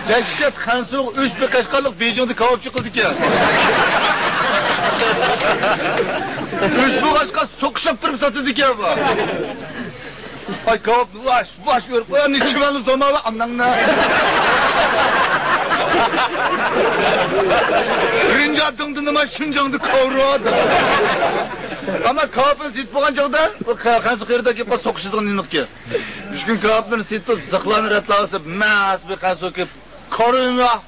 Dehşet Hansuq 3 bir kaşqarlıq Beijing'de kavapçı kıldık ya. 3 bu kaşqar sokuşup durup satıldık ya bu. Ay kavap vaş verip koyan içim alıp zoma ve andanına. Birinci attığımda nima Şinjan'da kavruyordu. Ama kavapın sit boğan çağda Hansuq yerde kep sokuşuduğun dinlik ki. 3 gün kavapın sit tutup zıklanır etlağısı mas bir Hansuq kep koruyun ya.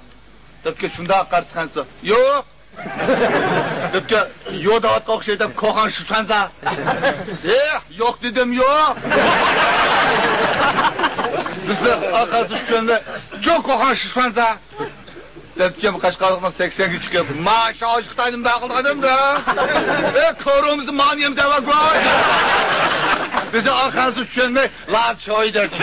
Depke şunda qarşı Hansuq. Yok. Depke yo da atqaq şey dep koğan şuşansa. Yok dedim yok. Bizi arkası şuşanda çok koğan şuşansa. Depke bu kaşqarlıqdan 80'e çıkıp maşa aşıqtaydım da qıldım da. Korumuzu maniyemize bak. Bizi arkası şuşanda lan şoy derdi.